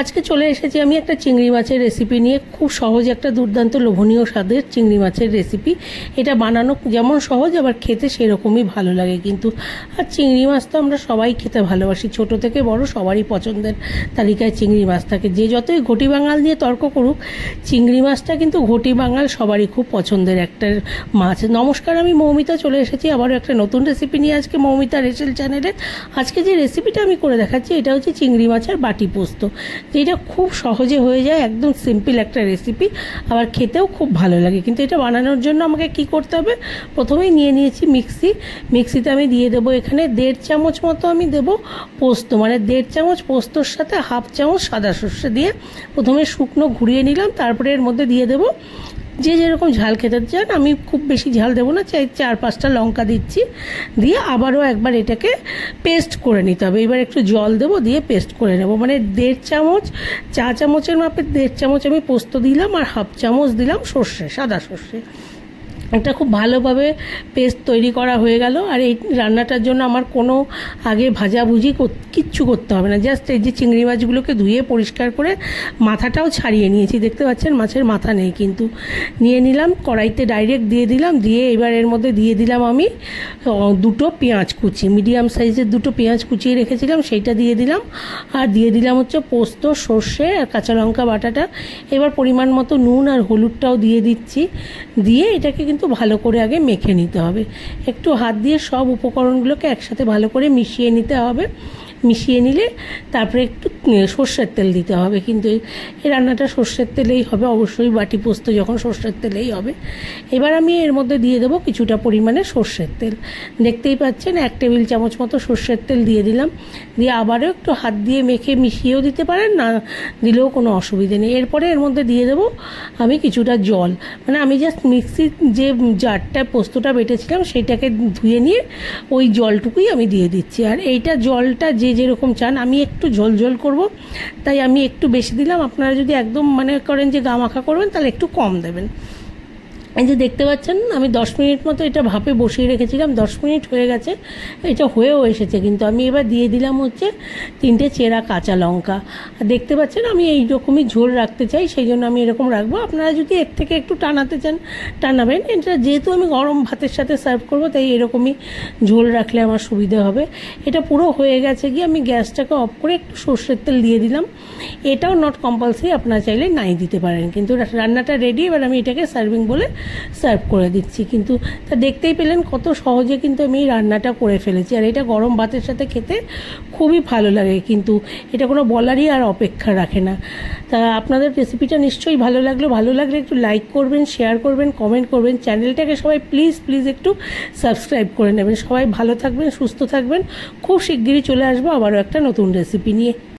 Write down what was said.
আজকে চলে এসেছি আমি একটা চিংড়ি মাছের রেসিপি নিয়ে। খুব সহজ একটা দুর্দান্ত লোভনীয় স্বাদের চিংড়ি মাছের রেসিপি। এটা বানানো যেমন সহজ আবার খেতে সেরকমই ভালো লাগে কিন্তু। আর চিংড়ি মাছ তো আমরা সবাই খেতে ভালোবাসি, ছোট থেকে বড় সবারই পছন্দের তালিকায় চিংড়ি মাছ থাকে। যে যতই ঘটি বাঙাল নিয়ে তর্ক করুক, চিংড়ি মাছটা কিন্তু ঘটি বাঙাল সবারই খুব পছন্দের একটা মাছ। নমস্কার, আমি মৌমিতা চলে এসেছি আবারও একটা নতুন রেসিপি নিয়ে আজকে মৌমিতা রেসেল চ্যানেলে। আজকে যে রেসিপিটা আমি করে দেখাচ্ছি এটা হচ্ছে চিংড়ি মাছের বাটি পোস্ত, যেটা খুব সহজে হয়ে যায়, একদম সিম্পল একটা রেসিপি, আবার খেতেও খুব ভালো লাগে। কিন্তু এটা বানানোর জন্য আমাকে কি করতে হবে, প্রথমেই নিয়ে নিয়েছি মিক্সিতে আমি দিয়ে দেবো এখানে 1.5 চামচ মতো আমি দেবো পোস্ত, মানে 1.5 চামচ পোস্তর সাথে 1/2 চামচ সাদা সর্ষে দিয়ে প্রথমে শুকনো ঘুরিয়ে নিলাম। তারপরে এর মধ্যে দিয়ে দেবো যে যেরকম ঝাল খেতে চান, আমি খুব বেশি ঝাল দেবো না, 4-5টা লঙ্কা দিচ্ছি, দিয়ে আবারও একবার এটাকে পেস্ট করে নিতে হবে। এবার একটু জল দেবো, দিয়ে পেস্ট করে নেব। মানে 1.5 চামচ, চা চামচের মাপে 1.5 চামচ আমি পোস্ত দিলাম আর 1/2 চামচ দিলাম সর্ষে, সাদা সর্ষে। এটা খুব ভালোভাবে পেস্ট তৈরি করা হয়ে গেল। আর এই রান্নাটার জন্য আমার কোনো আগে ভাজাভুজি কিচ্ছু করতে হবে না। জাস্ট এই যে চিংড়ি মাছগুলোকে ধুয়ে পরিষ্কার করে মাথাটাও ছাড়িয়ে নিয়েছি, দেখতে পাচ্ছেন মাছের মাথা নেই কিন্তু, নিয়ে নিলাম কড়াইতে ডাইরেক্ট দিয়ে দিলাম। দিয়ে এবার এর মধ্যে দিয়ে দিলাম আমি 2টো পেঁয়াজ কুচি, মিডিয়াম সাইজের 2টো পেঁয়াজ কুচিয়ে রেখেছিলাম, সেইটা দিয়ে দিলাম। আর দিয়ে দিলাম হচ্ছে পোস্ত, সর্ষে আর কাঁচা লঙ্কা বাটাটা। এবার পরিমাণ মতো নুন আর হলুদটাও দিয়ে দিচ্ছি। দিয়ে এটাকে কিন্তু ভালো করে আগে মেখে নিতে হবে। একটু হাত দিয়ে সব উপকরণগুলোকে একসাথে ভালো করে মিশিয়ে নিতে হবে। মিশিয়ে নিলে তারপরে একটু সর্ষের তেল দিতে হবে, কিন্তু এই রান্নাটা সর্ষের তেলেই হবে অবশ্যই, বাটি পোস্ত যখন সর্ষের তেলেই হবে। এবার আমি এর মধ্যে দিয়ে দেবো কিছুটা পরিমাণে সর্ষের তেল, দেখতেই পাচ্ছেন 1 টেবিল চামচ মতো সর্ষের তেল দিয়ে দিলাম। দিয়ে আবারও একটু হাত দিয়ে মেখে মিশিয়েও দিতে পারেন, না দিলেও কোনো অসুবিধে নেই। এরপরে এর মধ্যে দিয়ে দেবো আমি কিছুটা জল, মানে আমি জাস্ট মিক্সির যে জারটা পোস্তটা বেটেছিলাম সেইটাকে ধুয়ে নিয়ে ওই জলটুকুই আমি দিয়ে দিচ্ছি। আর এইটা জলটা যে যেরকম চান, আমি একটু ঝোল করব তাই আমি একটু বেশি দিলাম। আপনারা যদি একদম মনে করেন যে গামাখা করবেন তাহলে একটু কম দেবেন। এই যে দেখতে পাচ্ছেন আমি 10 মিনিট মতো এটা ভাপে বসিয়ে রেখেছিলাম, 10 মিনিট হয়ে গেছে, এটা হয়েও এসেছে। কিন্তু আমি এবার দিয়ে দিলাম হচ্ছে 3টে চেরা কাঁচা লঙ্কা। আর দেখতে পাচ্ছেন আমি এইরকমই ঝোল রাখতে চাই, সেই জন্য আমি এরকম রাখবো। আপনারা যদি এর থেকে একটু টানাতে চান টানাবেন। এটা যেহেতু আমি গরম ভাতের সাথে সার্ভ করবো তাই এরকমই ঝোল রাখলে আমার সুবিধা হবে। এটা পুরো হয়ে গেছে, গিয়ে আমি গ্যাসটাকে অফ করে একটু সর্ষের তেল দিয়ে দিলাম। এটাও নট কম্পালসারি, আপনারা চাইলে নাই দিতে পারেন, কিন্তু রান্নাটা রেডি। এবার আমি এটাকে সার্ভিং বলে সার্ভ করে দিচ্ছি। কিন্তু তা দেখতেই পেলেন কত সহজে কিন্তু আমি এই রান্নাটা করে ফেলেছি। আর এটা গরম ভাতের সাথে খেতে খুবই ভালো লাগে, কিন্তু এটা কোনো বলারই আর অপেক্ষা রাখে না। তা আপনাদের রেসিপিটা নিশ্চয়ই ভালো লাগলে একটু লাইক করবেন, শেয়ার করবেন, কমেন্ট করবেন। চ্যানেলটাকে সবাই প্লিজ একটু সাবস্ক্রাইব করে নেবেন। সবাই ভালো থাকবেন, সুস্থ থাকবেন। খুব শিগগিরই চলে আসবো আবারও একটা নতুন রেসিপি নিয়ে।